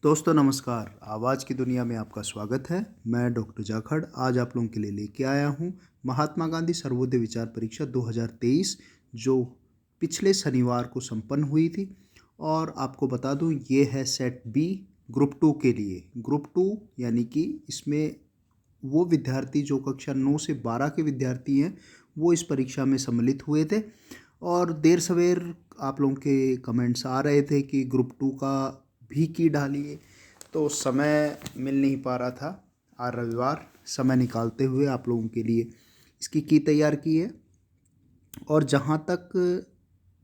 दोस्तों नमस्कार। आवाज़ की दुनिया में आपका स्वागत है। मैं डॉक्टर जाखड़ आज आप लोगों के लिए लेके आया हूँ महात्मा गांधी सर्वोदय विचार परीक्षा 2023 जो पिछले शनिवार को संपन्न हुई थी। और आपको बता दूं ये है सेट बी ग्रुप टू के लिए। ग्रुप टू यानी कि इसमें वो विद्यार्थी जो कक्षा 9 से 12 के विद्यार्थी हैं वो इस परीक्षा में सम्मिलित हुए थे। और देर सवेर आप लोगों के कमेंट्स आ रहे थे कि ग्रुप टू का भी की डालिए, तो समय मिल नहीं पा रहा था। आज रविवार समय निकालते हुए आप लोगों के लिए इसकी की तैयार की है। और जहाँ तक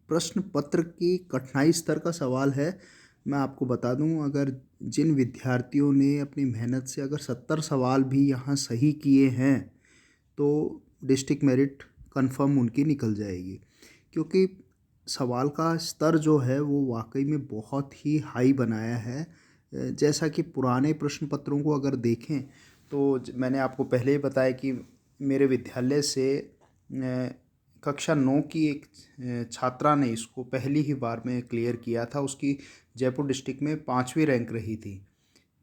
प्रश्न पत्र की कठिनाई स्तर का सवाल है, मैं आपको बता दूं, अगर जिन विद्यार्थियों ने अपनी मेहनत से अगर 70 सवाल भी यहाँ सही किए हैं तो डिस्ट्रिक्ट मेरिट कंफर्म उनकी निकल जाएगी। क्योंकि सवाल का स्तर जो है वो वाकई में बहुत ही हाई बनाया है। जैसा कि पुराने प्रश्न पत्रों को अगर देखें तो मैंने आपको पहले ही बताया कि मेरे विद्यालय से कक्षा 9 की एक छात्रा ने इसको पहली ही बार में क्लियर किया था। उसकी जयपुर डिस्ट्रिक्ट में 5वीं रैंक रही थी,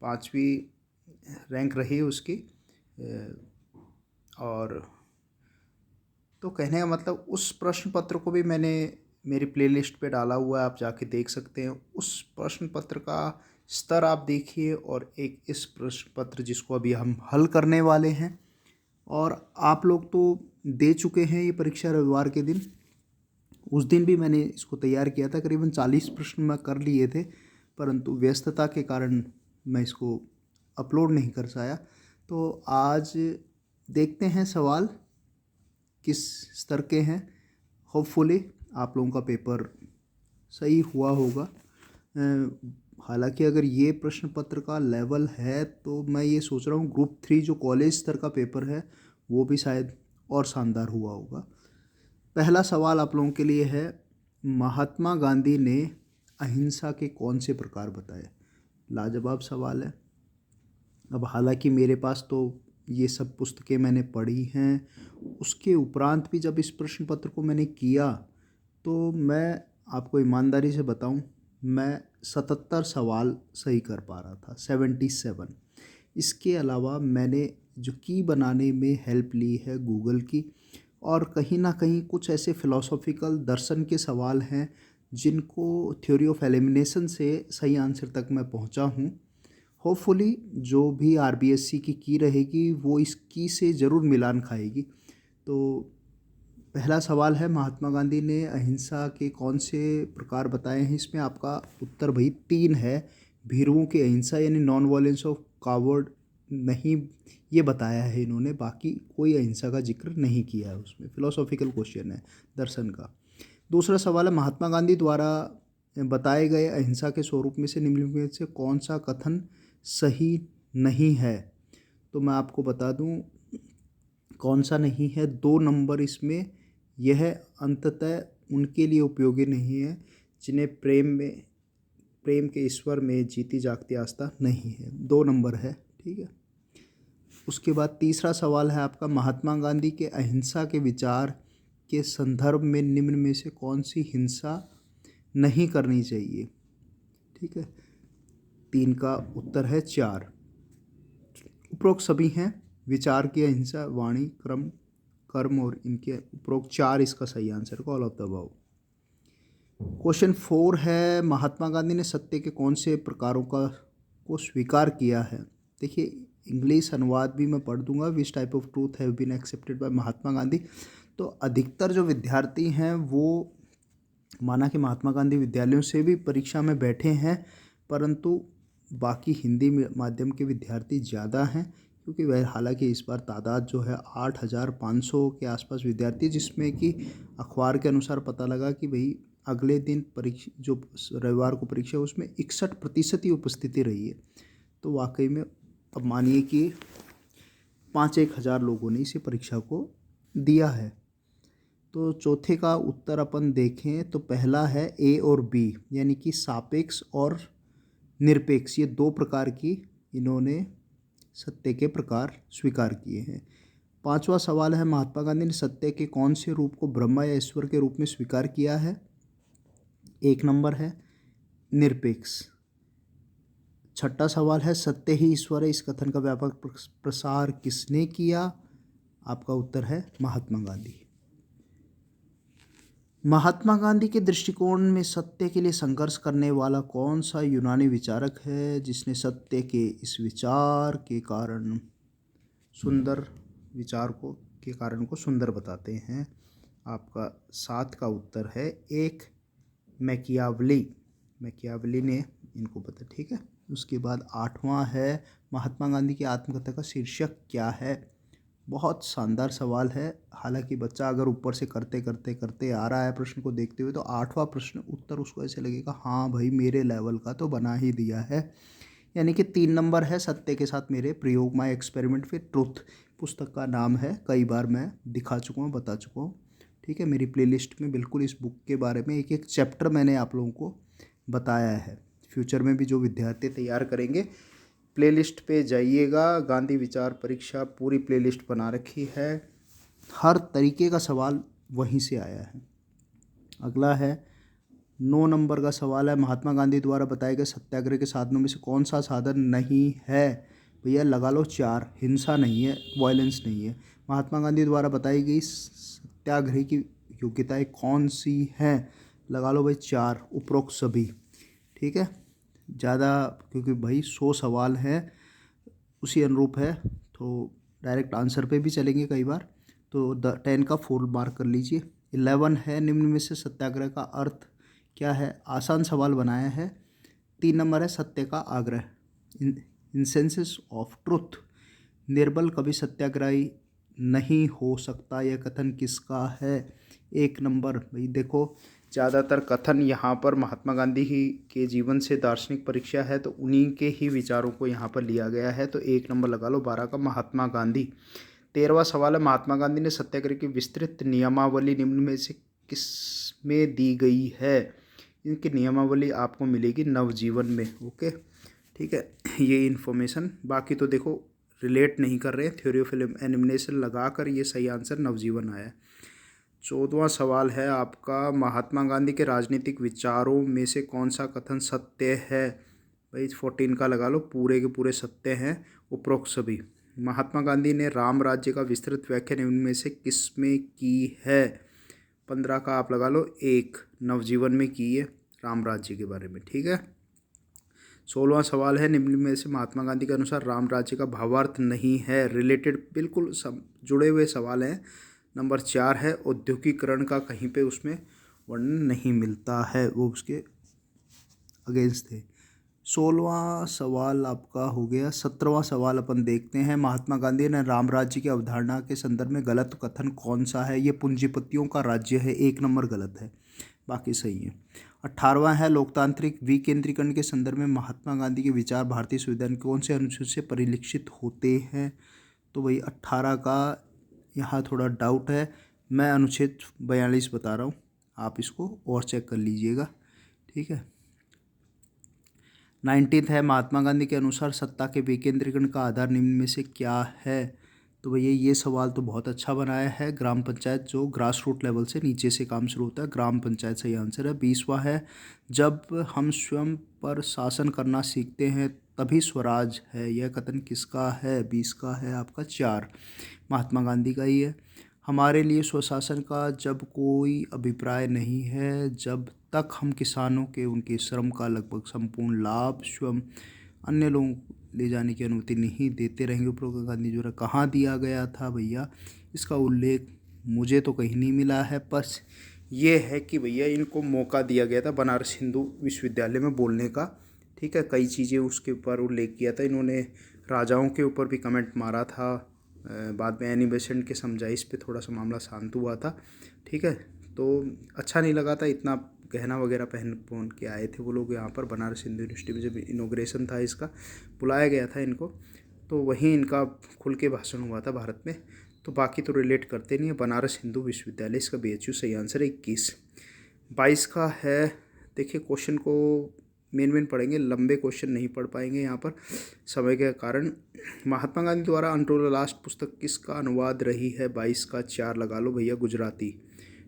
5वीं रैंक रही उसकी। और तो कहने का मतलब उस प्रश्न पत्र को भी मैंने मेरी प्लेलिस्ट पे डाला हुआ है, आप जाके देख सकते हैं। उस प्रश्न पत्र का स्तर आप देखिए और एक इस प्रश्न पत्र जिसको अभी हम हल करने वाले हैं। और आप लोग तो दे चुके हैं ये परीक्षा रविवार के दिन। उस दिन भी मैंने इसको तैयार किया था, करीबन 40 प्रश्न मैं कर लिए थे, परंतु व्यस्तता के कारण मैं इसको अपलोड नहीं कर पाया। तो आज देखते हैं सवाल किस स्तर के हैं। होपफुली आप लोगों का पेपर सही हुआ होगा। हालांकि अगर ये प्रश्न पत्र का लेवल है तो मैं ये सोच रहा हूँ ग्रुप 3 जो कॉलेज स्तर का पेपर है वो भी शायद और शानदार हुआ होगा। पहला सवाल आप लोगों के लिए है, महात्मा गांधी ने अहिंसा के कौन से प्रकार बताए। लाजवाब सवाल है। अब हालांकि मेरे पास तो ये सब पुस्तकें मैंने पढ़ी हैं, उसके उपरांत भी जब इस प्रश्न पत्र को मैंने किया तो मैं आपको ईमानदारी से बताऊं, मैं 77 सवाल सही कर पा रहा था, 77। इसके अलावा मैंने जो की बनाने में हेल्प ली है गूगल की, और कहीं ना कहीं कुछ ऐसे फ़िलोसॉफ़िकल दर्शन के सवाल हैं जिनको थ्योरी ऑफ एलिमिनेशन से सही आंसर तक मैं पहुंचा हूं। होपफुली जो भी आरबीएससी की रहेगी वो इस की से ज़रूर मिलान खाएगी। तो पहला सवाल है, महात्मा गांधी ने अहिंसा के कौन से प्रकार बताए हैं। इसमें आपका उत्तर भाई 3 है। भीरुओं की अहिंसा यानी नॉन वायलेंस ऑफ कावर्ड नहीं, ये बताया है इन्होंने, बाकी कोई अहिंसा का जिक्र नहीं किया है उसमें। फिलोसॉफिकल क्वेश्चन है दर्शन का। दूसरा सवाल है, महात्मा गांधी द्वारा बताए गए अहिंसा के स्वरूप में से निम्नलिखित में से कौन सा कथन सही नहीं है। तो मैं आपको बता दूं कौन सा नहीं है। 2 नंबर इसमें, यह अंततः उनके लिए उपयोगी नहीं है जिन्हें प्रेम के ईश्वर में जीती जागती आस्था नहीं है। 2 नंबर है, ठीक है। उसके बाद तीसरा सवाल है आपका, महात्मा गांधी के अहिंसा के विचार के संदर्भ में निम्न में से कौन सी हिंसा नहीं करनी चाहिए। ठीक है, 3 का उत्तर है 4। उपरोक्त सभी हैं। विचार की अहिंसा, वाणी, कर्म और इनके उपरोक्त 4 इसका सही आंसर है, all of the above. Question 4 है, महात्मा गांधी ने सत्य के कौन से प्रकारों को स्वीकार किया है। देखिए इंग्लिश अनुवाद भी मैं पढ़ दूंगा। Which type of truth have been accepted by Mahatma Gandhi. तो अधिकतर जो विद्यार्थी हैं वो माना कि महात्मा गांधी विद्यालयों से भी परीक्षा में बैठे हैं, परंतु बाकी हिंदी माध्यम के विद्यार्थी ज़्यादा हैं, क्योंकि वह हालांकि इस बार तादाद जो है 8,500 के आसपास विद्यार्थी, जिसमें कि अखबार के अनुसार पता लगा कि भाई अगले दिन परीक्षा जो रविवार को परीक्षा उसमें 61% ही उपस्थिति रही है। तो वाकई में अब मानिए कि 5-1 हज़ार लोगों ने इसी परीक्षा को दिया है। तो चौथे का उत्तर अपन देखें तो पहला है ए और बी, यानी कि सापेक्ष और निरपेक्ष, ये 2 प्रकार की इन्होंने सत्य के प्रकार स्वीकार किए हैं। 5वां सवाल है, महात्मा गांधी ने सत्य के कौन से रूप को ब्रह्मा या ईश्वर के रूप में स्वीकार किया है। 1 नंबर है निरपेक्ष। छठा सवाल है, सत्य ही ईश्वर है, इस कथन का व्यापक प्रसार किसने किया? आपका उत्तर है महात्मा गांधी। महात्मा गांधी के दृष्टिकोण में सत्य के लिए संघर्ष करने वाला कौन सा यूनानी विचारक है जिसने सत्य के इस विचार के कारण सुंदर विचार को सुंदर बताते हैं? आपका 7 का उत्तर है एक मैकियावली ने इनको बता, ठीक है। उसके बाद 8वां है, महात्मा गांधी की आत्मकथा का शीर्षक क्या है? बहुत शानदार सवाल है। हालांकि बच्चा अगर ऊपर से करते करते करते आ रहा है प्रश्न को देखते हुए, तो 8वां प्रश्न उत्तर उसको ऐसे लगेगा, हाँ भाई मेरे लेवल का तो बना ही दिया है। यानी कि 3 नंबर है, सत्य के साथ मेरे प्रयोग, माय एक्सपेरिमेंट विद ट्रुथ पुस्तक का नाम है। कई बार मैं दिखा चुका हूँ, बता चुका हूँ, ठीक है। मेरी प्लेलिस्ट में बिल्कुल इस बुक के बारे में एक एक चैप्टर मैंने आप लोगों को बताया है। फ्यूचर में भी जो विद्यार्थी तैयार करेंगे, प्लेलिस्ट पे जाइएगा, गांधी विचार परीक्षा पूरी प्लेलिस्ट बना रखी है, हर तरीके का सवाल वहीं से आया है। अगला है 9 नंबर का सवाल है, महात्मा गांधी द्वारा बताए गए सत्याग्रह के साधनों में से कौन सा साधन नहीं है? भैया लगा लो 4, हिंसा नहीं है, वायलेंस नहीं है। महात्मा गांधी द्वारा बताई गई सत्याग्रह की योग्यताएं कौन सी हैं? लगा लो भाई 4, उपरोक्त सभी, ठीक है। ज़्यादा क्योंकि भाई 100 सवाल हैं उसी अनुरूप है, तो डायरेक्ट आंसर पे भी चलेंगे कई बार, तो 10 का फुल मार्क कर लीजिए। 11 है, निम्न में से सत्याग्रह का अर्थ क्या है? आसान सवाल बनाया है। 3 नंबर है, सत्य का आग्रह, इंसेंसेस ऑफ ट्रुथ, निर्बल कभी सत्याग्रही नहीं हो सकता, यह कथन किसका है? 1 नंबर। भाई देखो, ज़्यादातर कथन यहाँ पर महात्मा गांधी ही के जीवन से दार्शनिक परीक्षा है, तो उन्हीं के ही विचारों को यहाँ पर लिया गया है, तो 1 नंबर लगा लो 12 का, महात्मा गांधी। 13वां सवाल है, महात्मा गांधी ने सत्याग्रह की विस्तृत नियमावली निम्न में से किस में दी गई है? इनकी नियमावली आपको मिलेगी नवजीवन में, ओके, ठीक है। ये इन्फॉर्मेशन, बाकी तो देखो रिलेट नहीं कर रहे हैं, थ्योरी ऑफ एलिमिनेशन लगा कर ये सही आंसर नवजीवन आया। 14वां सवाल है आपका, महात्मा गांधी के राजनीतिक विचारों में से कौन सा कथन सत्य है? भाई 14 का लगा लो, पूरे के पूरे सत्य हैं, उपरोक्त सभी। महात्मा गांधी ने राम राज्य का विस्तृत व्याख्या निम्न में से किस में की है? 15 का आप लगा लो 1, नवजीवन में की है, राम राज्य के बारे में, ठीक है। 16वां सवाल है, निम्न में से महात्मा गांधी के अनुसार राम राज्य का भावार्थ नहीं है? रिलेटेड बिल्कुल सब जुड़े हुए सवाल हैं। नंबर 4 है, औद्योगिकरण का कहीं पे उसमें वर्णन नहीं मिलता है, वो उसके अगेंस्ट थे। 16वां सवाल आपका हो गया। 17वां सवाल अपन देखते हैं, महात्मा गांधी ने राम राज्य की अवधारणा के संदर्भ में गलत कथन कौन सा है? ये पूंजीपतियों का राज्य है, 1 नंबर गलत है, बाकी सही है। 18वां है, लोकतांत्रिक विकेंद्रीकरण के संदर्भ में महात्मा गांधी के विचार भारतीय संविधान कौन से अनुच्छेद से परिलक्षित होते हैं? तो भाई 18 का यहाँ थोड़ा डाउट है, मैं अनुच्छेद 42 बता रहा हूँ, आप इसको और चेक कर लीजिएगा, ठीक है। 19 है, महात्मा गांधी के अनुसार सत्ता के विकेंद्रीकरण का आधार निम्न में से क्या है? तो भैया ये सवाल तो बहुत अच्छा बनाया है, ग्राम पंचायत, जो ग्रास रूट लेवल से नीचे से काम शुरू होता है, ग्राम पंचायत सही आंसर है। 20वां है, जब हम स्वयं पर शासन करना सीखते हैं तभी स्वराज है, यह कथन किसका है? 20 का है आपका 4, महात्मा गांधी का ही है। हमारे लिए स्वशासन का जब कोई अभिप्राय नहीं है, जब तक हम किसानों के उनके श्रम का लगभग संपूर्ण लाभ स्वयं अन्य लोगों ले जाने की अनुमति नहीं देते रहेंगे। उपरोक्त गांधी द्वारा कहाँ दिया गया था? भैया इसका उल्लेख मुझे तो कहीं नहीं मिला है, बस ये है कि भैया इनको मौका दिया गया था बनारस हिंदू विश्वविद्यालय में बोलने का, ठीक है। कई चीज़ें उसके ऊपर उल्लेख किया था इन्होंने, राजाओं के ऊपर भी कमेंट मारा था, बाद में एनी बेसेंट के समझाइश पे थोड़ा सा मामला शांत हुआ था, ठीक है। तो अच्छा नहीं लगा था, इतना गहना वगैरह पहन के आए थे वो लोग यहाँ पर बनारस हिंदू यूनिवर्सिटी में, जब इनॉग्रेशन था इसका, बुलाया गया था इनको, तो वहीं इनका खुल के भाषण हुआ था भारत में। तो बाकी तो रिलेट करते नहीं है, बनारस हिंदू विश्वविद्यालय इसका BHU सही आंसर है 21। 22 का है, देखिए क्वेश्चन को मेन पढ़ेंगे, लंबे क्वेश्चन नहीं पढ़ पाएंगे यहाँ पर समय के कारण। महात्मा गांधी द्वारा अनटोल्ड लास्ट पुस्तक किसका अनुवाद रही है? 22 का 4 लगा लो भैया, गुजराती,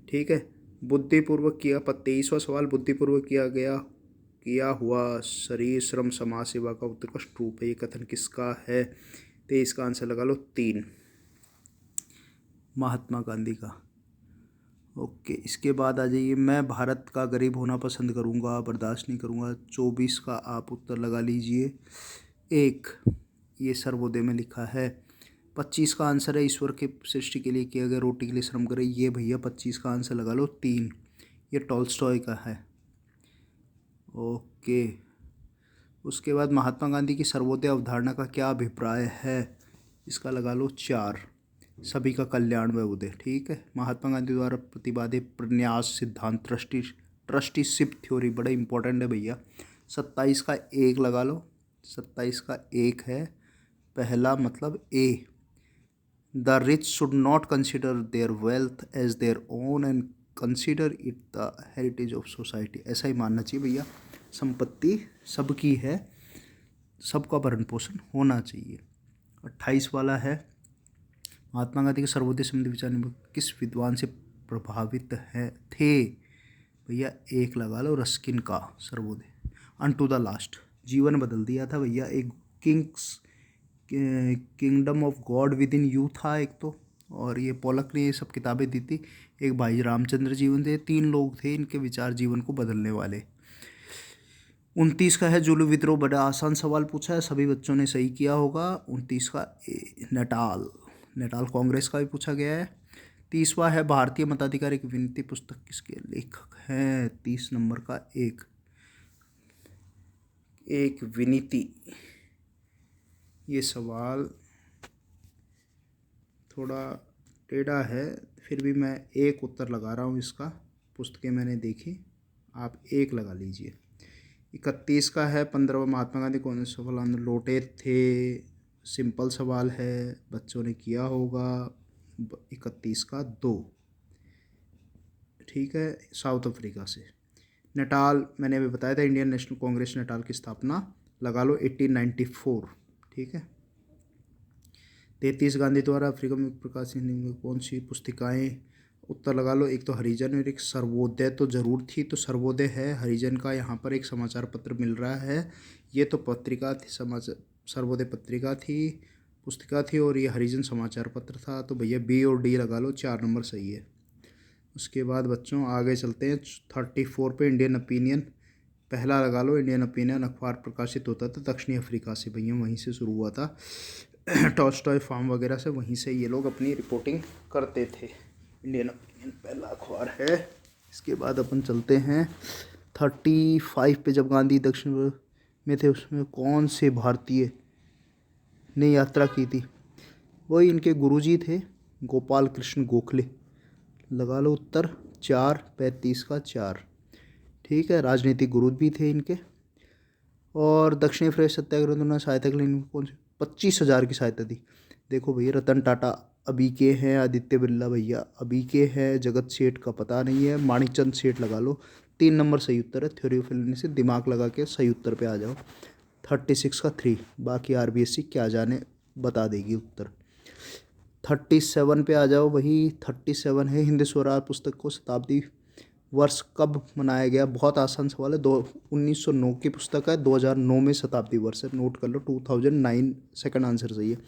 ठीक है। बुद्धिपूर्वक किया, 23वां सवाल, बुद्धिपूर्वक किया हुआ शरीर श्रम समाज सेवा का उत्कृष्ट रूप है, ये कथन किसका है? 23 का आंसर लगा लो 3, महात्मा गांधी का। ओके, इसके बाद आ जाइए, मैं भारत का गरीब होना पसंद करूंगा, बर्दाश्त नहीं करूंगा। 24 का आप उत्तर लगा लीजिए 1, ये सर्वोदय में लिखा है। 25 का आंसर है ईश्वर के सृष्टि के लिए किया गया रोटी के लिए श्रम करे, ये भैया 25 का आंसर लगा लो 3, ये टॉल्स्टॉय का है। ओके, उसके बाद महात्मा गांधी की सर्वोदय अवधारणा का क्या अभिप्राय है? इसका लगा लो 4, सभी का कल्याण व उदय। ठीक है, महात्मा गांधी द्वारा प्रतिपादित प्रन्यास सिद्धांत ट्रस्टीशिप थ्योरी बड़ा इंपॉर्टेंट है भैया। 27 का 1 लगा लो, 27 का 1 है पहला, मतलब A, the rich should not consider their wealth as their own and consider it the heritage of society. ऐसा ही मानना चाहिए भैया, संपत्ति सबकी है, सबका भरण पोषण होना चाहिए। 28 वाला है, महात्मा गांधी के सर्वोदय संबंधी विचार किस विद्वान से प्रभावित है थे? भैया 1 लगा लो, रस्किन का सर्वोदय। अनटू द लास्ट, जीवन बदल दिया था भैया। एक kingdom of God with in you था एक तो, और ये पोलक ने ये सब किताबें दी थी। एक भाई रामचंद्र जीवन थे, 3 लोग थे, इनके विचार जीवन को बदलने वाले। 29 का है जुलू विद्रोह, बड़ा आसान सवाल पूछा है, सभी बच्चों ने सही किया होगा। 29 का नेटाल कांग्रेस का भी पूछा गया है। 30वां है भारतीय मताधिकार एक विनती पुस्तक किसके लेखक हैं? 30 नंबर का एक विनीति। ये सवाल थोड़ा टेढ़ा है, फिर भी मैं 1 उत्तर लगा रहा हूँ इसका, पुस्तकें मैंने देखी, आप 1 लगा लीजिए। 31 का है 15वां, महात्मा गांधी कौन से सफल आंदोलन लौटे थे? सिंपल सवाल है, बच्चों ने किया होगा। 31 का 2, ठीक है, साउथ अफ्रीका से। नेटाल मैंने अभी बताया था, इंडियन नेशनल कांग्रेस नेटाल की स्थापना लगा लो 1894, ठीक है। 33 गांधी द्वारा अफ्रीका में प्रकाशित कौन सी पुस्तिकाएं? उत्तर लगा लो, एक तो हरिजन और एक सर्वोदय तो ज़रूर थी, तो सर्वोदय है। हरिजन का यहाँ पर एक समाचार पत्र मिल रहा है, ये तो पत्रिका थी, समाचार सर्वोदय पत्रिका थी, पुस्तिका थी, और ये हरिजन समाचार पत्र था। तो भैया बी और डी लगा लो, 4 नंबर सही है। उसके बाद बच्चों आगे चलते हैं 34 पे, इंडियन ओपिनियन पहला लगा लो। इंडियन ओपिनियन अखबार प्रकाशित होता था दक्षिणी अफ्रीका से भैया, वहीं से शुरू हुआ था, टॉल्स्टॉय फार्म वगैरह से, वहीं से ये लोग अपनी रिपोर्टिंग करते थे। इंडियन ओपिनियन पहला अखबार है। इसके बाद अपन चलते हैं 35 पे, जब गांधी दक्षिण में थे उसमें कौन से भारतीय ने यात्रा की थी? वही इनके गुरुजी थे, गोपाल कृष्ण गोखले। लगा लो उत्तर 4, 35 का 4, ठीक है। राजनीतिक गुरु भी थे इनके। और दक्षिण अफ्रीका सत्याग्रह उन्होंने सहायता के लिए कौन सी 25,000 की सहायता दी? देखो भैया, रतन टाटा अभी के हैं, आदित्य बिरला भैया अभी के हैं, जगत सेठ का पता नहीं है, माणिकचंद सेठ लगा लो। 3 नंबर सही उत्तर है। थ्योरी ऑफ एलियनेशन से दिमाग लगा के सही उत्तर पे आ जाओ। 36 का 3, बाकी RBSC क्या जाने बता देगी उत्तर। 37 पे आ जाओ, वही 37 है, हिंद स्वराज पुस्तक को शताब्दी वर्ष कब मनाया गया? बहुत आसान सवाल है, 1909 की पुस्तक है, 2009 में शताब्दी वर्ष है, नोट कर लो। 2009 सेकंड आंसर सही है।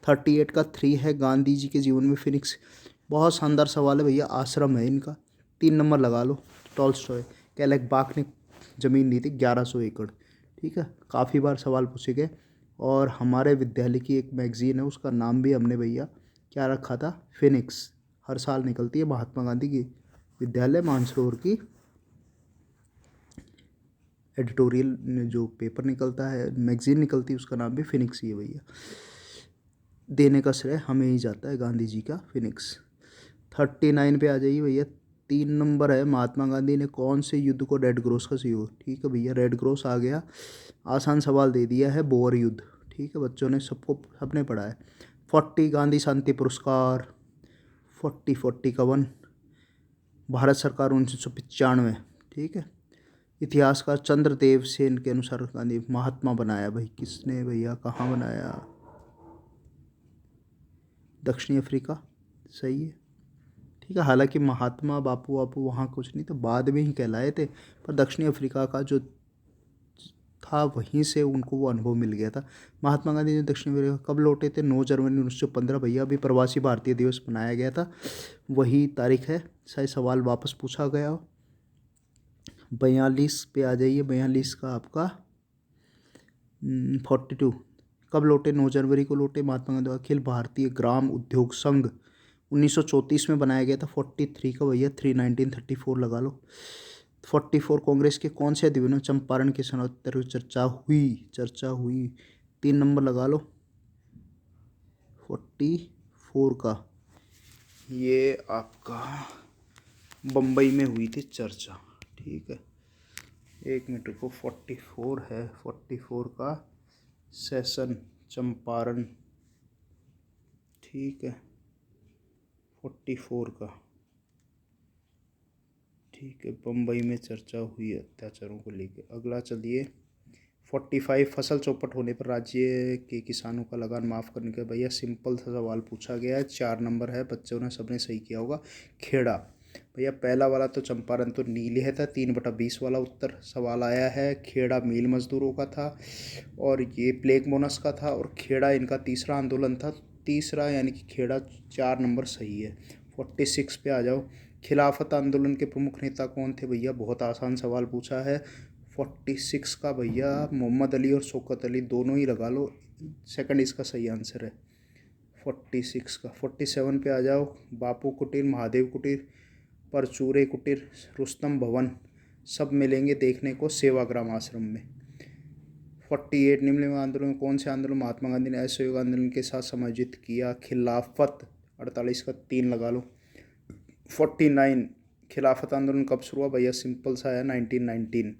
38 का 3 है, गांधी जी के जीवन में फिनिक्स, बहुत शानदार सवाल है भैया, आश्रम है इनका, 3 नंबर लगा लो। टॉल्स्टॉय, कैलेकबाग ने ज़मीन दी थी 1100 एकड़, ठीक है। काफ़ी बार सवाल पूछे गए, और हमारे विद्यालय की एक मैगज़ीन है, उसका नाम भी हमने भैया क्या रखा था? फिनिक्स। हर साल निकलती है महात्मा गांधी की विद्यालय मानसरोवर की एडिटोरियल जो पेपर निकलता है, मैगज़ीन निकलती है, उसका नाम भी फिनिक्स ही है भैया। देने का श्रेय हमें ही जाता है, गांधी जी का फिनिक्स। 39 पे आ जाइए भैया, 3 नंबर है, महात्मा गांधी ने कौन से युद्ध को रेड क्रॉस का सहयोग? ठीक है भैया, रेड क्रॉस आ गया। आसान सवाल दे दिया है, बोअर युद्ध, ठीक है, बच्चों ने सबने पढ़ा है। 40 गांधी शांति पुरस्कार, 40 का 1, भारत सरकार 1995, ठीक है। इतिहासकार चंद्रदेव सेन के अनुसार गांधी महात्मा बनाया, भाई किसने भैया, कहाँ बनाया? दक्षिणी अफ्रीका, सही है, ठीक है। हालांकि महात्मा बापू वहाँ कुछ नहीं, तो बाद में ही कहलाए थे, पर दक्षिणी अफ्रीका का जो था, वहीं से उनको वो अनुभव मिल गया था। महात्मा गांधी ने दक्षिण अफ्रीका कब लौटे थे? 9 जनवरी 1915 भैया। अभी प्रवासी भारतीय दिवस मनाया गया था, वही तारीख है। शायद सवाल वापस पूछा गया हो। 42 पे आ जाइए। 42 का आपका 42 कब लौटे? 9 जनवरी को लौटे महात्मा गांधी। अखिल भारतीय ग्राम उद्योग संघ 1934 में बनाया गया था। 43 का भैया 1934 लगा लो। 44 कांग्रेस के कौन से अधिवेशन में चंपारण के सनोत्तर चर्चा हुई? 3 नंबर लगा लो 44 का। ये आपका बम्बई में हुई थी चर्चा, ठीक है। 1 मिनट को 44 है, 44 का सेशन चंपारण, ठीक है। 44 का, ठीक है, बम्बई में चर्चा हुई अत्याचारों को लेकर। अगला चलिए 45 फसल चौपट होने पर राज्य के किसानों का लगान माफ़ करने का। भैया सिंपल सा सवाल पूछा गया है, 4 नंबर है, बच्चों ने सबने सही किया होगा। खेड़ा भैया पहला वाला तो चंपारण तो नीले था, 3/20 वाला उत्तर सवाल आया है। खेड़ा मील मजदूरों का था और ये प्लेग मोनस का था, और खेड़ा इनका तीसरा आंदोलन था। तीसरा यानी कि खेड़ा 4 नंबर सही है। 46 पे आ जाओ। खिलाफत आंदोलन के प्रमुख नेता कौन थे? भैया बहुत आसान सवाल पूछा है। 46 का भैया मोहम्मद अली और शौकत अली दोनों ही लगा लो, सेकंड इसका सही आंसर है 46 का। 47 पे आ जाओ। बापू कुटीर, महादेव कुटीर, परचूरे कुटीर, रुस्तम भवन सब मिलेंगे देखने को सेवाग्राम आश्रम में। 48 निम्नलिखित आंदोलन में कौन से आंदोलन महात्मा गांधी ने असहयोग आंदोलन के साथ समायोजित किया? खिलाफत 48 का 3 लगा लो। 49 खिलाफत आंदोलन कब शुरू हुआ? भैया सिंपल सा है 1919,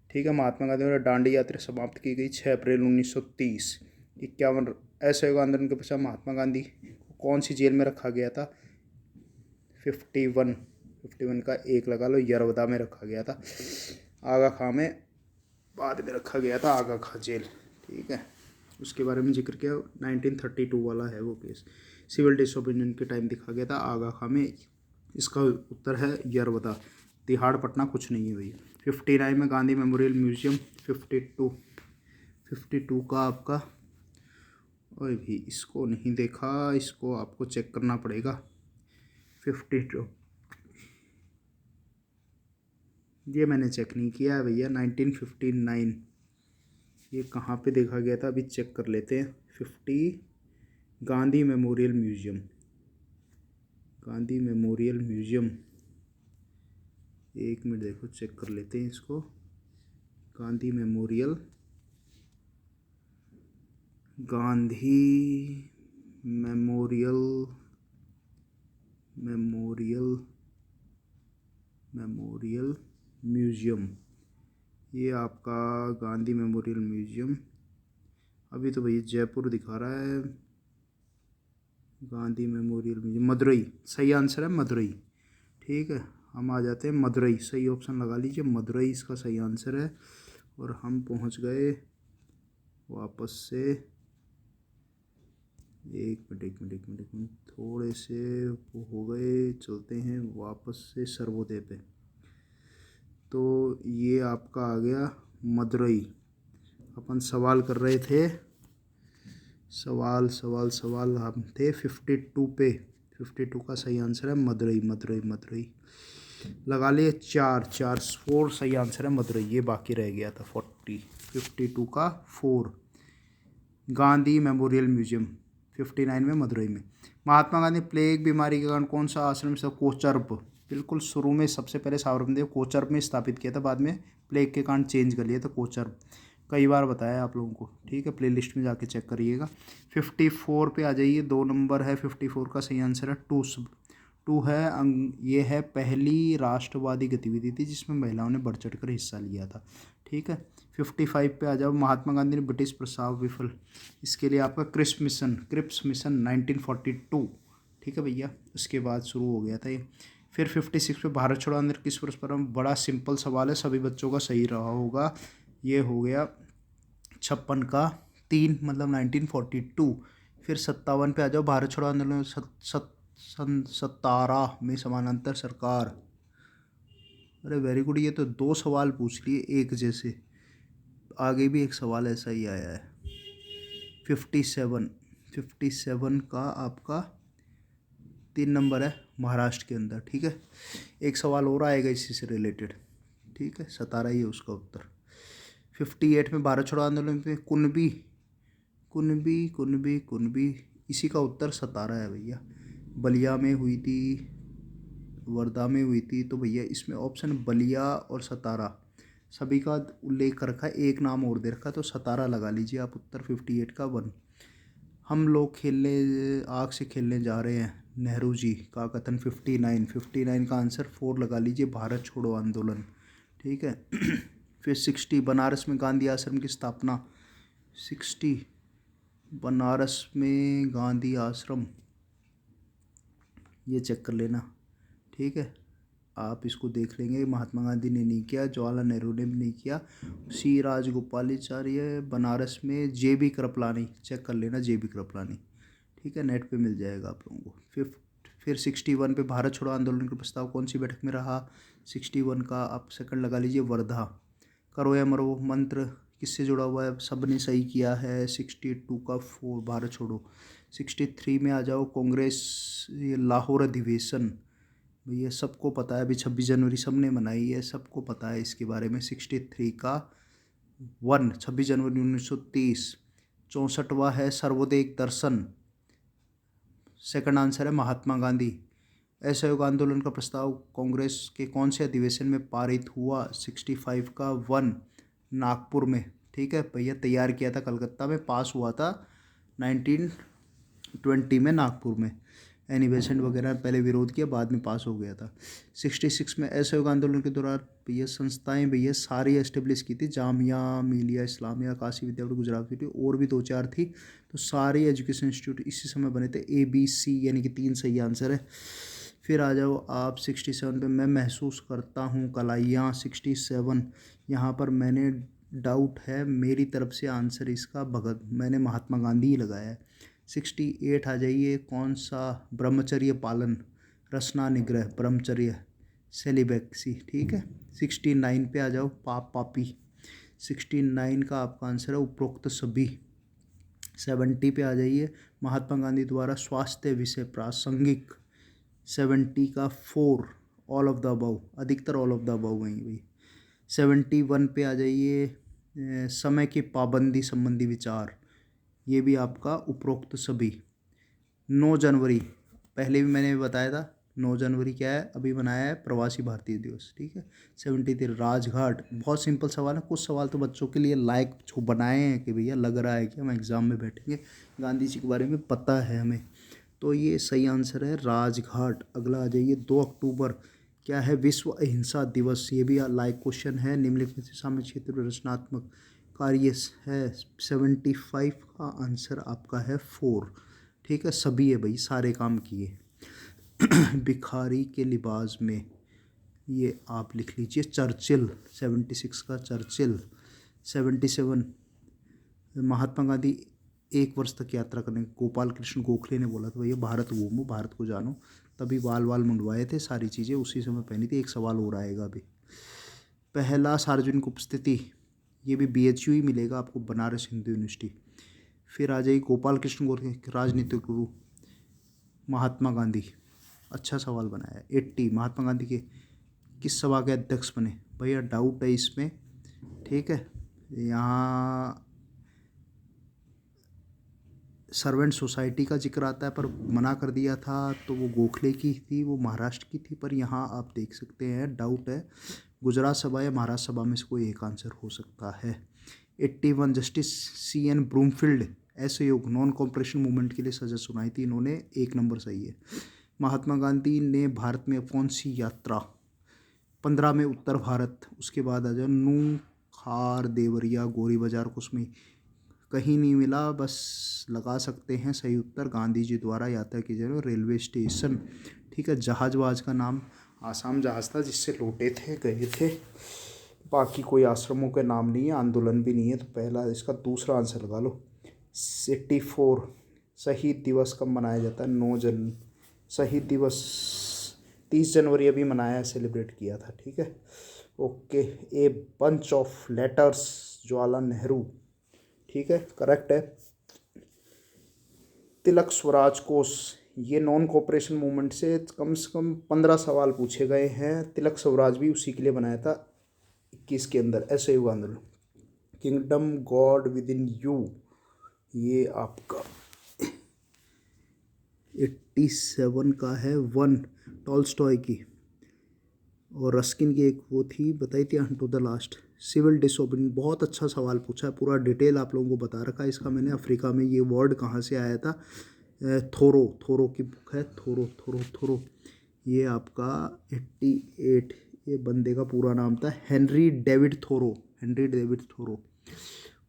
ठीक है। महात्मा गांधी द्वारा दांडी यात्रा समाप्त की गई 6 अप्रैल 1930। 51 असहयोग आंदोलन के पश्चात महात्मा गांधी को कौन सी जेल में रखा गया था? 51 का 1 लगा लो, यरवदा में रखा गया था। आगा खां में बाद में रखा गया था, आगा खां जेल, ठीक है। उसके बारे में जिक्र किया, 1932 वाला है वो केस। सिविल डिसोबीडियंस के टाइम दिखा गया था आगा खां में। इसका उत्तर है यरवदा। तिहाड़ पटना कुछ नहीं है भैया। 59 में गांधी मेमोरियल म्यूजियम। 52 का आपका, ओए भी इसको नहीं देखा, इसको आपको चेक करना पड़ेगा। 52 ये मैंने चेक नहीं किया है भैया। 1959 ये कहाँ पे देखा गया था, अभी चेक कर लेते हैं। 50 Gandhi memorial museum, Gandhi memorial museum, 1 minute देखो चेक कर लेते हैं इसको। Gandhi memorial, Gandhi memorial, memorial memorial museum, ये आपका गांधी मेमोरियल म्यूजियम। अभी तो भैया जयपुर दिखा रहा है। गांधी मेमोरियल म्यूजियम मदुरई सही आंसर है, मदुरई, ठीक है। हम आ जाते हैं मदुरई, सही ऑप्शन लगा लीजिए, मदुरई इसका सही आंसर है। और हम पहुंच गए वापस से, एक मिनट थोड़े से वो हो गए, चलते हैं वापस से सर्वोदय पे। तो ये आपका आ गया मदुरई। अपन सवाल कर रहे थे, सवाल हम थे 52 पे। 52 का सही आंसर है मदुरई लगा लिए। 4 सही आंसर है मदुरई, ये बाकी रह गया था 52 का 4। गांधी मेमोरियल म्यूजियम 59 में मदुरई में। महात्मा गांधी प्लेग बीमारी के कारण कौन सा आश्रम से? कोचरब, बिल्कुल शुरू में सबसे पहले साबरमती कोचरब में स्थापित किया था, बाद में प्लेग के कारण चेंज कर लिया था कोचरब। कई बार बताया आप लोगों को, ठीक है, प्लेलिस्ट में जाके चेक करिएगा। 54 पे आ जाइए, 2 नंबर है 54 का सही आंसर है 2 है। ये है पहली राष्ट्रवादी गतिविधि थी जिसमें महिलाओं ने बढ़ चढ़ कर हिस्सा लिया था, ठीक है। 55 पे आ जाओ। महात्मा गांधी ने ब्रिटिश प्रस्ताव विफल, इसके लिए आपका क्रिप्स मिशन 1942, ठीक है भैया, उसके बाद शुरू हो गया था ये। फिर 56 पे भारत छोड़ो आंदोलन किस वर्ष पर? बड़ा सिंपल सवाल है, सभी बच्चों का सही रहा होगा। ये हो गया 56 का 3, मतलब 1942। फिर 57 पे आ जाओ। भारत छोड़ो आंदोलन 17 में समानांतर सरकार। अरे वेरी गुड, ये तो 2 सवाल पूछ लिए एक जैसे। आगे भी एक सवाल ऐसा ही आया है। 57 का आपका 3 नंबर है महाराष्ट्र के अंदर। ठीक है, एक सवाल और आएगा इसी से रिलेटेड। ठीक है, 17 ही है उसका उत्तर। 58 में भारत छोड़ो आंदोलन में कुनबी कुनबी कुनबी कुनबी इसी का उत्तर 17 है भैया। बलिया में हुई थी, वर्धा में हुई थी, तो भैया इसमें ऑप्शन बलिया और 17 सभी का उल्लेख कर रखा है, एक नाम और दे रखा है, तो 17 लगा लीजिए आप उत्तर 58 का 1। हम लोग खेलने आग से खेलने जा रहे हैं, नेहरू जी का कथन 59 का आंसर 4 लगा लीजिए, भारत छोड़ो आंदोलन। ठीक है। फिर 60 बनारस में गांधी आश्रम की स्थापना। 60 बनारस में गांधी आश्रम, ये चेक कर लेना। ठीक है, आप इसको देख लेंगे। महात्मा गांधी ने नहीं किया, जवाहरलाल नेहरू ने भी नहीं किया। सी राजगोपालाचार्य बनारस में, JB कृपलानी, चेक कर लेना JB कृपलानी। ठीक है, नेट पे मिल जाएगा आप लोगों को। फिर 61 पे भारत छोड़ो आंदोलन का प्रस्ताव कौन सी बैठक में रहा। 61 का आप सेकंड लगा लीजिए, वर्धा। करो या मरो मंत्र किससे जुड़ा हुआ है, सब ने सही किया है। 62 का 4 भारत छोड़ो। 63 में आ जाओ, कांग्रेस ये लाहौर अधिवेशन, भैया सबको पता है, अभी 26 जनवरी सब ने मनाई है, सबको पता है इसके बारे में। 63 का 1 26 जनवरी 1930। 64वां है सर्वोदय दर्शन, सेकंड आंसर है महात्मा गांधी। असहयोग आंदोलन का प्रस्ताव कांग्रेस के कौन से अधिवेशन में पारित हुआ। 65 का 1 नागपुर में। ठीक है भैया, तैयार किया था कलकत्ता में, पास हुआ था 1920 में नागपुर में। एनिवेशन वगैरह पहले विरोध किया, बाद में पास हो गया था। 66 में असहयोग आंदोलन के दौरान भैया संस्थाएं भैया सारी एस्टेब्लिश की थी, जामिया मिलिया इस्लामिया, काशी विद्यापीठ, गुजरात यूनिवर्सिटी, और भी 2-4 थी, तो सारे एजुकेशन इंस्टीट्यूट इसी समय बने थे। ABC यानी कि 3 सही आंसर है। फिर आ जाओ आप 67 पे, मैं महसूस करता हूँ कलाइयाँ। 67 यहाँ पर मैंने डाउट है, मेरी तरफ से आंसर इसका भगत, मैंने महात्मा गांधी ही लगाया है। 68 आ जाइए, कौन सा, ब्रह्मचर्य पालन, रसना निग्रह, ब्रह्मचर्य, सेलिबेक्सी। ठीक है। 69 पे आ जाओ, पाप पापी। 69 का आपका आंसर है उपरोक्त सभी। 70 पे आ जाइए, महात्मा गांधी द्वारा स्वास्थ्य विषय प्रासंगिक। 70 का 4 ऑल ऑफ द अबव, अधिकतर ऑल ऑफ द अबव वहीं वही। 71 पे आ जाइए, समय की पाबंदी संबंधी विचार, ये भी आपका उपरोक्त सभी। 9 जनवरी, पहले भी मैंने बताया था 9 जनवरी क्या है, अभी मनाया है प्रवासी भारतीय दिवस। ठीक है। 73 राजघाट, बहुत सिंपल सवाल है, कुछ सवाल तो बच्चों के लिए लायक जो बनाए हैं कि भैया लग रहा है कि हम एग्ज़ाम में बैठेंगे, गांधी जी के बारे में पता है हमें, तो ये सही आंसर है राजघाट। अगला आ जाइए, 2 अक्टूबर क्या है, विश्व अहिंसा दिवस, ये भी लाइक क्वेश्चन है। निम्नलिखित में से सामान्य क्षेत्र में रचनात्मक कार्य है। 75 का आंसर आपका है 4। ठीक है, सभी है भाई, सारे काम किए। भिखारी के लिबास में, ये आप लिख लीजिए चर्चिल। 76 का चर्चिल। 77 महात्मा गांधी 1 वर्ष तक यात्रा करने, गोपाल कृष्ण गोखले ने बोला था भैया भारत घूमो, भारत को जानो, तभी बाल मुंडवाए थे, सारी चीज़ें उसी समय पहनी थी। एक सवाल और आएगा अभी। पहला सार्वजनिक उपस्थिति, ये भी BHU ही मिलेगा आपको, बनारस हिंदू यूनिवर्सिटी। फिर आ जाइए गोपाल कृष्ण गोखले, राजनीतिक गुरु महात्मा गांधी, अच्छा सवाल बनाया है। 80 महात्मा गांधी के किस सभा के अध्यक्ष बने, भैया डाउट है इसमें। ठीक है, यहाँ सर्वेंट सोसाइटी का जिक्र आता है, पर मना कर दिया था, तो वो गोखले की थी, वो महाराष्ट्र की थी, पर यहाँ आप देख सकते हैं डाउट है, गुजरात सभा या महाराष्ट्र सभा में से कोई एक आंसर हो सकता है। 81 जस्टिस CN ब्रूमफील्ड, असहयोग नॉन कॉपरेशन मूवमेंट के लिए सजा सुनाई थी इन्होंने, 1 नंबर सही है। महात्मा गांधी ने भारत में कौन सी यात्रा, 15 में उत्तर भारत, उसके बाद आ जाओ नूह खार देवरिया गोरी बाजार, को उसमें कहीं नहीं मिला, बस लगा सकते हैं सही उत्तर, गांधी जी द्वारा यात्रा की जाए रेलवे स्टेशन। ठीक है, जहाज वहाज का नाम आसाम जहाज था जिससे लौटे थे, गए थे, बाकी कोई आश्रमों के नाम नहीं है, आंदोलन भी नहीं है, तो पहला इसका दूसरा आंसर लगा लो। 84 शहीद दिवस कब मनाया जाता है, 9 जनवरी। शहीद दिवस 30 जनवरी अभी मनाया, सेलिब्रेट किया था। ठीक है, okay. A bunch of letters Jawaharlal Nehru, ठीक है, करेक्ट है। तिलक स्वराज कोष, ये नॉन कोऑपरेशन मूवमेंट से कम 15 सवाल पूछे गए हैं। तिलक स्वराज भी उसी के लिए बनाया था 21 के अंदर। असहयोग आंदोलन, kingdom God with in you, ये आपका 87 का है। वन टॉल्स्टॉय की, और रस्किन की एक वो थी बताई थी to the last. Civil disobedience, बहुत अच्छा सवाल पूछा है, पूरा डिटेल आप लोगों को बता रखा है इसका मैंने। अफ्रीका में ये वर्ड कहाँ से आया था? थोरो की बुक है, थोरो। ये आपका 88, ये बंदे का पूरा नाम था हेनरी डेविड थोरो।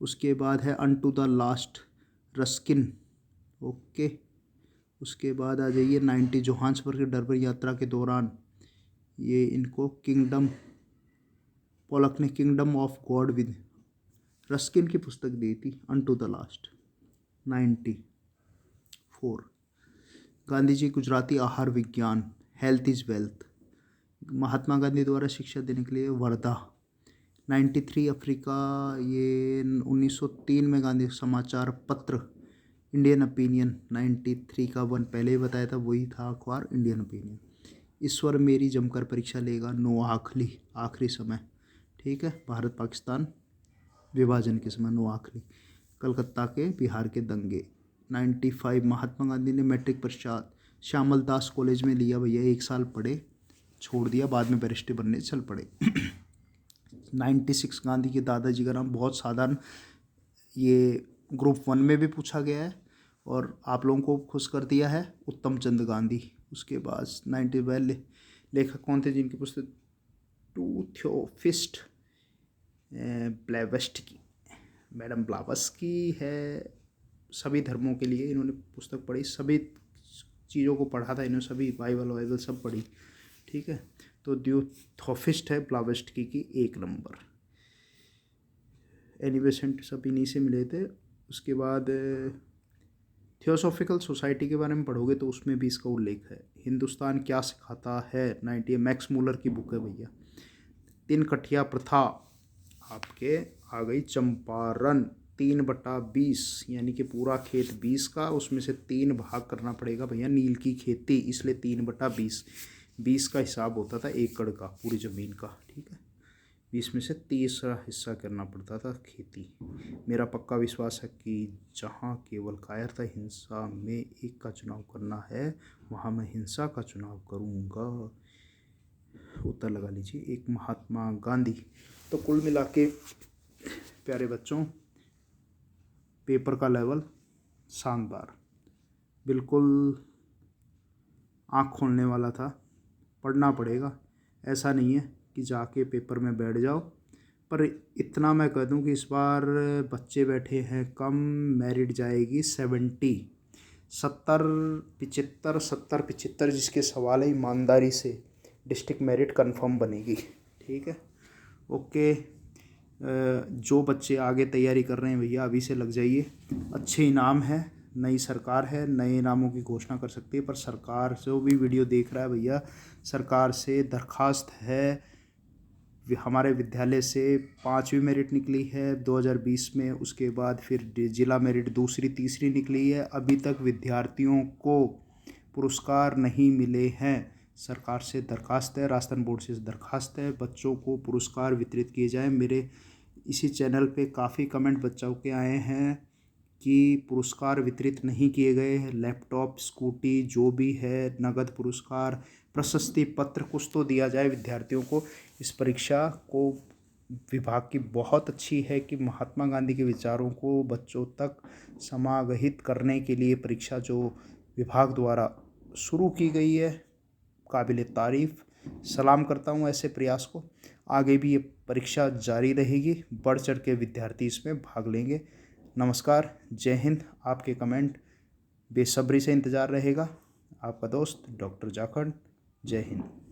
उसके बाद है unto the last, Ruskin, okay. उसके बाद आ जाइए 90, जोहान्सबर्ग की डरबन यात्रा के दौरान, ये इनको पोलक ने kingdom of God with, Ruskin की पुस्तक दी थी unto the last, 94। Gandhi ji Gujarati आहार विज्ञान, health is wealth, Mahatma Gandhi द्वारा शिक्षा देने के लिए वर्धा, 93। अफ्रीका, ये 1903 में गांधी समाचार पत्र इंडियन ओपिनियन, 93 का वन पहले ही बताया था, वही था अखबार इंडियन ओपिनियन। ईश्वर मेरी जमकर परीक्षा लेगा, नोआखली, आखिरी समय, ठीक है, भारत पाकिस्तान विभाजन के समय नोआखली। कलकत्ता के बिहार के दंगे, 95। महात्मा गांधी ने मैट्रिक पश्चात श्यामल दास कॉलेज में लिया, भैया 1 साल पढ़े, छोड़ दिया, बाद में बैरिस्टर बनने चल पड़े। 96। गांधी के दादाजी का नाम, बहुत साधारण, ये ग्रुप 1 में भी पूछा गया है और आप लोगों को खुश कर दिया है, उत्तम चंद गांधी। उसके बाद 90 लेखक कौन थे जिनकी पुस्तक? टू थियोफिस्ट ब्लेवस्की, मैडम ब्लावस्की है। सभी धर्मों के लिए इन्होंने पुस्तक पढ़ी, सभी चीज़ों को पढ़ा था इन्होंने, सभी बाइबल सब पढ़ी, ठीक है। तो थियोफिस्ट है ब्लावस्की की 1 नंबर। एनी बेसेंट सब इन्हीं से मिले थे। उसके बाद थियोसॉफिकल सोसाइटी के बारे में पढ़ोगे तो उसमें भी इसका उल्लेख है। हिंदुस्तान क्या सिखाता है, 90, मैक्स मूलर की बुक है भैया। 3 कठिया प्रथा आपके आ गई। चंपारण, 3/20, यानी कि पूरा खेत 20 का, उसमें से 3 भाग करना पड़ेगा भैया, नील की खेती, इसलिए 3/20। 20 का हिसाब होता था एकड़ का, पूरी ज़मीन का, ठीक है। 20 में से 30 हिस्सा करना पड़ता था खेती। मेरा पक्का विश्वास है कि जहाँ केवल कायरता हिंसा में एक का चुनाव करना है, वहाँ मैं हिंसा का चुनाव करूँगा। उत्तर लगा लीजिए, एक महात्मा गांधी। तो कुल मिला के प्यारे बच्चों, पेपर का लेवल शानदार, बिल्कुल आँख खोलने वाला था। पढ़ना पड़ेगा, ऐसा नहीं है कि जाके पेपर में बैठ जाओ। पर इतना मैं कह दूं कि इस बार बच्चे बैठे हैं कम, मेरिट जाएगी 70, 70-75 जिसके सवाल है, ईमानदारी से डिस्ट्रिक्ट मेरिट कंफर्म बनेगी, ठीक है, ओके। जो बच्चे आगे तैयारी कर रहे हैं भैया, अभी से लग जाइए, अच्छे इनाम है, नई सरकार है, नए इनामों की घोषणा कर सकती है। पर सरकार जो भी वीडियो देख रहा है भैया, सरकार से दरख्वास्त है, हमारे विद्यालय से 5वीं मेरिट निकली है 2020 में, उसके बाद फिर जिला मेरिट दूसरी तीसरी निकली है, अभी तक विद्यार्थियों को पुरस्कार नहीं मिले हैं। सरकार से दरख्वास्त है, राजस्थान बोर्ड से दरख्वास्त है, बच्चों को पुरस्कार वितरित किए जाएं। मेरे इसी चैनल पे काफ़ी कमेंट बच्चों के आए हैं कि पुरस्कार वितरित नहीं किए गए हैं, लैपटॉप, स्कूटी, जो भी है, नगद पुरस्कार, प्रशस्ति पत्र, कुछ तो दिया जाए विद्यार्थियों को। इस परीक्षा को विभाग की बहुत अच्छी है कि महात्मा गांधी के विचारों को बच्चों तक समाहित करने के लिए परीक्षा जो विभाग द्वारा शुरू की गई है, काबिल तारीफ़, सलाम करता हूँ ऐसे प्रयास को। आगे भी ये परीक्षा जारी रहेगी, बढ़ चढ़ के विद्यार्थी इसमें भाग लेंगे। नमस्कार, जय हिंद। आपके कमेंट बेसब्री से इंतज़ार रहेगा। आपका दोस्त डॉक्टर जाखड़, जय हिंद।